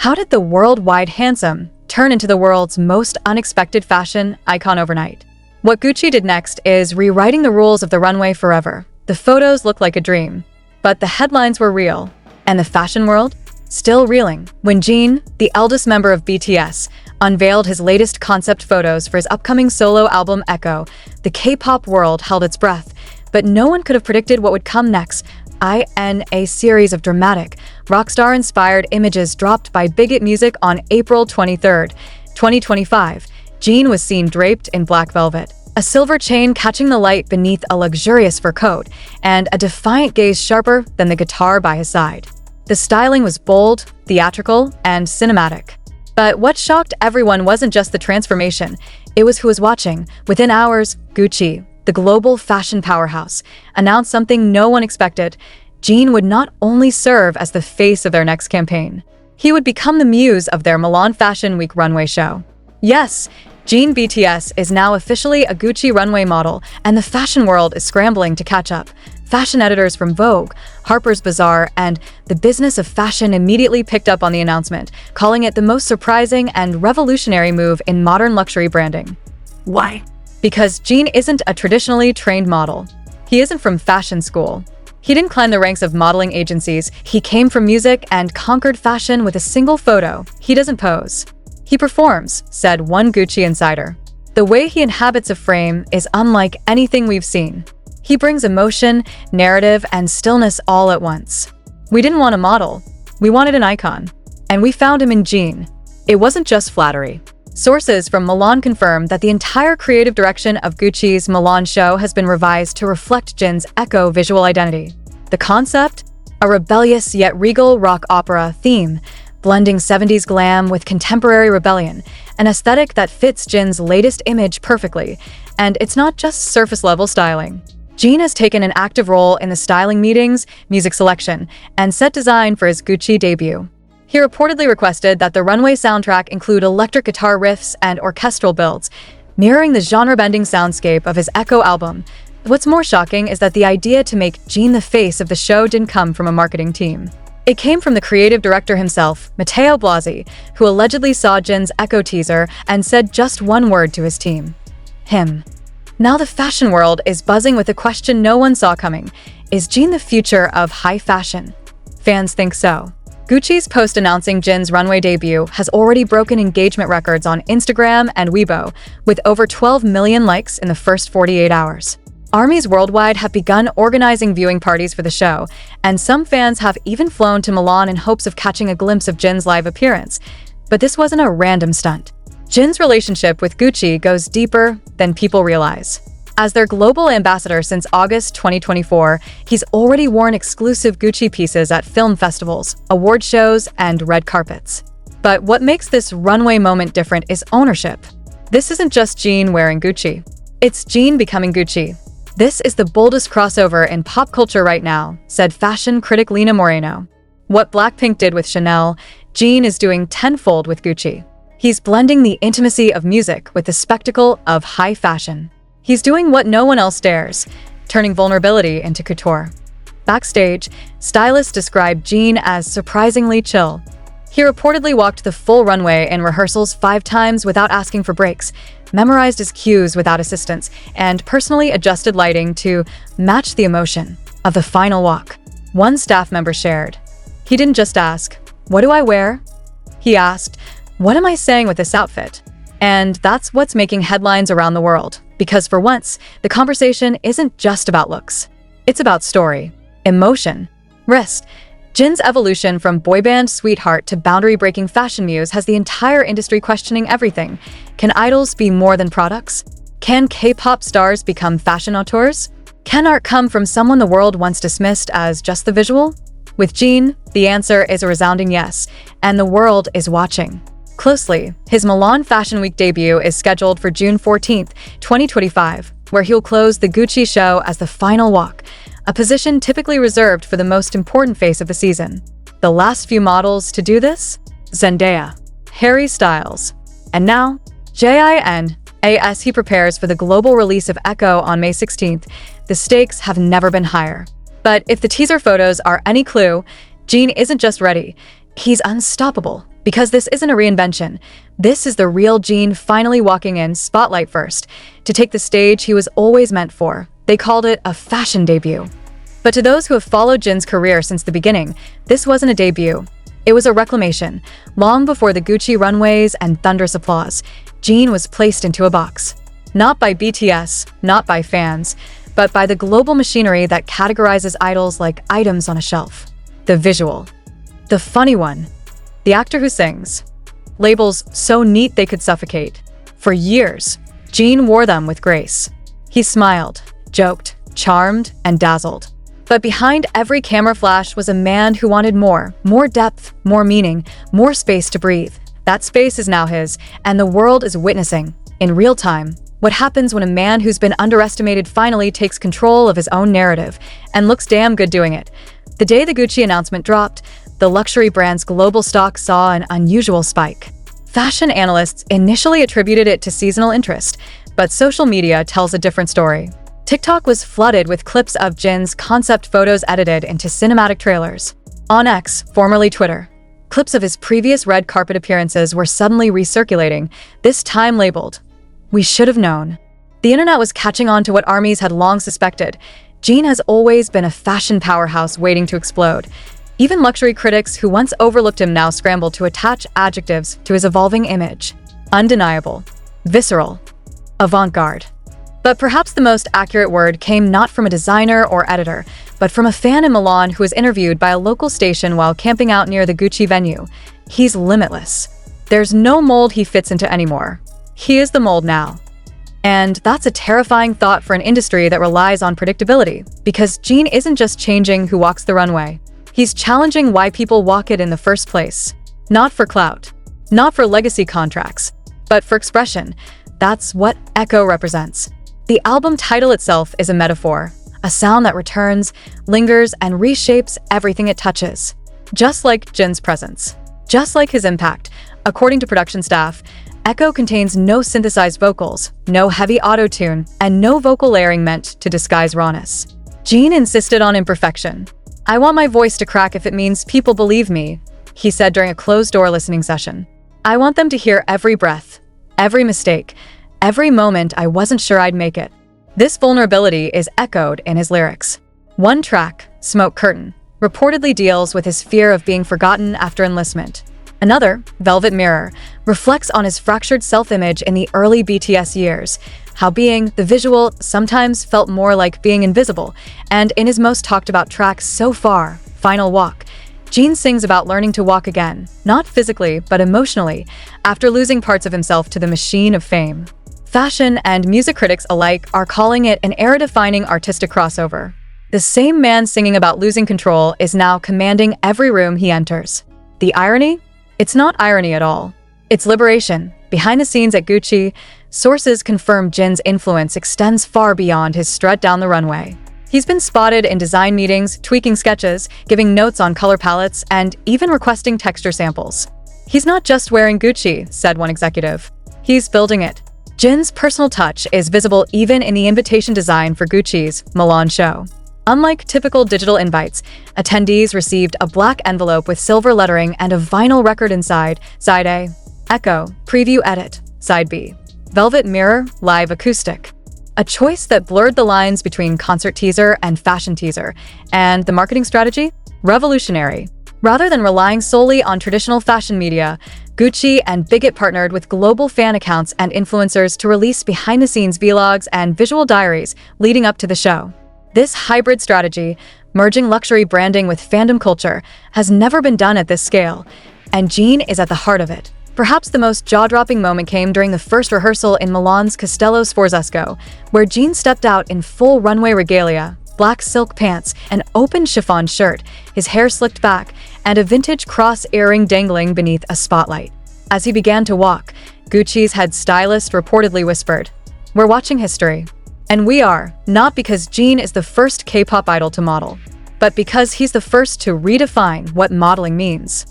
How did the worldwide handsome turn into the world's most unexpected fashion icon overnight? What Gucci did next is rewriting the rules of the runway forever. The photos looked like a dream, but the headlines were real, and the fashion world still reeling when Jin, the eldest member of BTS, unveiled his latest concept photos for his upcoming solo album Echo. The K-pop world held its breath, but no one could have predicted what would come next. A series of dramatic, rockstar-inspired images dropped by Bigot Music on April 23, 2025. Jin was seen draped in black velvet, a silver chain catching the light beneath a luxurious fur coat, and a defiant gaze sharper than the guitar by his side. The styling was bold, theatrical, and cinematic. But what shocked everyone wasn't just the transformation, it was who was watching. Within hours, Gucci, the global fashion powerhouse, announced something no one expected. Jin would not only serve as the face of their next campaign, he would become the muse of their Milan Fashion Week runway show. Yes, Jin BTS is now officially a Gucci runway model, and the fashion world is scrambling to catch up. Fashion editors from Vogue, Harper's Bazaar, and The Business of Fashion immediately picked up on the announcement, calling it the most surprising and revolutionary move in modern luxury branding. Why? Because Jin isn't a traditionally trained model. He isn't from fashion school. He didn't climb the ranks of modeling agencies. He came from music and conquered fashion with a single photo. He doesn't pose. He performs, said one Gucci insider. The way he inhabits a frame is unlike anything we've seen. He brings emotion, narrative, and stillness all at once. We didn't want a model. We wanted an icon. And we found him in Jin. It wasn't just flattery. Sources from Milan confirm that the entire creative direction of Gucci's Milan show has been revised to reflect Jin's Echo visual identity. The concept? A rebellious yet regal rock opera theme, blending 70s glam with contemporary rebellion, an aesthetic that fits Jin's latest image perfectly. And it's not just surface-level styling. Jin has taken an active role in the styling meetings, music selection, and set design for his Gucci debut. He reportedly requested that the runway soundtrack include electric guitar riffs and orchestral builds, mirroring the genre-bending soundscape of his Echo album. What's more shocking is that the idea to make Jin the face of the show didn't come from a marketing team. It came from the creative director himself, Matteo Blasi, who allegedly saw Jin's Echo teaser and said just one word to his team: him. Now the fashion world is buzzing with a question no one saw coming. Is Jin the future of high fashion? Fans think so. Gucci's post announcing Jin's runway debut has already broken engagement records on Instagram and Weibo, with over 12 million likes in the first 48 hours. Armies worldwide have begun organizing viewing parties for the show, and some fans have even flown to Milan in hopes of catching a glimpse of Jin's live appearance. But this wasn't a random stunt. Jin's relationship with Gucci goes deeper than people realize. As their global ambassador since August 2024, he's already worn exclusive Gucci pieces at film festivals, award shows, and red carpets. But what makes this runway moment different is ownership. This isn't just Jin wearing Gucci. It's Jin becoming Gucci. This is the boldest crossover in pop culture right now, said fashion critic Lina Moreno. What Blackpink did with Chanel, Jin is doing tenfold with Gucci. He's blending the intimacy of music with the spectacle of high fashion. He's doing what no one else dares, turning vulnerability into couture. Backstage, stylists described Jin as surprisingly chill. He reportedly walked the full runway in rehearsals 5 times without asking for breaks, memorized his cues without assistance, and personally adjusted lighting to match the emotion of the final walk. One staff member shared, "He didn't just ask, 'What do I wear?' He asked, 'What am I saying with this outfit?' And that's what's making headlines around the world. Because for once, the conversation isn't just about looks. It's about story, emotion, risk. Jin's evolution from boyband sweetheart to boundary-breaking fashion muse has the entire industry questioning everything. Can idols be more than products? Can K-pop stars become fashion auteurs? Can art come from someone the world once dismissed as just the visual? With Jin, the answer is a resounding yes, and the world is watching closely. His Milan Fashion Week debut is scheduled for June 14, 2025, where he'll close the Gucci show as the final walk, a position typically reserved for the most important face of the season. The last few models to do this? Zendaya, Harry Styles, and now Jin. As he prepares for the global release of Echo on May 16th, the stakes have never been higher. But if the teaser photos are any clue, Jin isn't just ready, he's unstoppable. Because this isn't a reinvention. This is the real Jin finally walking in spotlight first, to take the stage he was always meant for. They called it a fashion debut. But to those who have followed Jin's career since the beginning, this wasn't a debut. It was a reclamation. Long before the Gucci runways and thunderous applause, Jin was placed into a box. Not by BTS, not by fans, but by the global machinery that categorizes idols like items on a shelf. The visual. The funny one. The actor who sings. Labels so neat they could suffocate. For years, Jin wore them with grace. He smiled, joked, charmed, and dazzled. But behind every camera flash was a man who wanted more depth, more meaning, more space to breathe. That space is now his, and the world is witnessing, in real time, what happens when a man who's been underestimated finally takes control of his own narrative, and looks damn good doing it. The day the Gucci announcement dropped, the luxury brand's global stock saw an unusual spike. Fashion analysts initially attributed it to seasonal interest, but social media tells a different story. TikTok was flooded with clips of Jin's concept photos edited into cinematic trailers. On X, formerly Twitter, clips of his previous red carpet appearances were suddenly recirculating, this time labeled, "We should have known." The internet was catching on to what armies had long suspected. Jin has always been a fashion powerhouse waiting to explode. Even luxury critics who once overlooked him now scrambled to attach adjectives to his evolving image. Undeniable, visceral, avant-garde. But perhaps the most accurate word came not from a designer or editor, but from a fan in Milan who was interviewed by a local station while camping out near the Gucci venue. He's limitless. There's no mold he fits into anymore. He is the mold now. And that's a terrifying thought for an industry that relies on predictability, because Jin isn't just changing who walks the runway. He's challenging why people walk it in the first place. Not for clout, not for legacy contracts, but for expression. That's what Echo represents. The album title itself is a metaphor, a sound that returns, lingers, and reshapes everything it touches. Just like Jin's presence, just like his impact. According to production staff, Echo contains no synthesized vocals, no heavy auto-tune, and no vocal layering meant to disguise rawness. Jin insisted on imperfection. "I want my voice to crack if it means people believe me," he said during a closed-door listening session. "I want them to hear every breath, every mistake, every moment I wasn't sure I'd make it." This vulnerability is echoed in his lyrics. One track, Smoke Curtain, reportedly deals with his fear of being forgotten after enlistment. Another, Velvet Mirror, reflects on his fractured self-image in the early BTS years, how being the visual sometimes felt more like being invisible, and in his most talked about track so far, Final Walk, Jin sings about learning to walk again, not physically but emotionally, after losing parts of himself to the machine of fame. Fashion and music critics alike are calling it an era-defining artistic crossover. The same man singing about losing control is now commanding every room he enters. The irony? It's not irony at all. It's liberation. Behind the scenes at Gucci, sources confirm Jin's influence extends far beyond his strut down the runway. He's been spotted in design meetings, tweaking sketches, giving notes on color palettes, and even requesting texture samples. "He's not just wearing Gucci," said one executive. "He's building it." Jin's personal touch is visible even in the invitation design for Gucci's Milan show. Unlike typical digital invites, attendees received a black envelope with silver lettering and a vinyl record inside. Side A, Echo, Preview Edit. Side B, Velvet Mirror, Live Acoustic. A choice that blurred the lines between concert teaser and fashion teaser. And the marketing strategy? Revolutionary. Rather than relying solely on traditional fashion media, Gucci and Bigot partnered with global fan accounts and influencers to release behind-the-scenes vlogs and visual diaries leading up to the show. This hybrid strategy, merging luxury branding with fandom culture, has never been done at this scale, and Jin is at the heart of it. Perhaps the most jaw-dropping moment came during the first rehearsal in Milan's Castello Sforzesco, where Jin stepped out in full runway regalia, black silk pants, an open chiffon shirt, his hair slicked back, and a vintage cross earring dangling beneath a spotlight. As he began to walk, Gucci's head stylist reportedly whispered, "We're watching history." And we are, not because Jin is the first K-pop idol to model, but because he's the first to redefine what modeling means.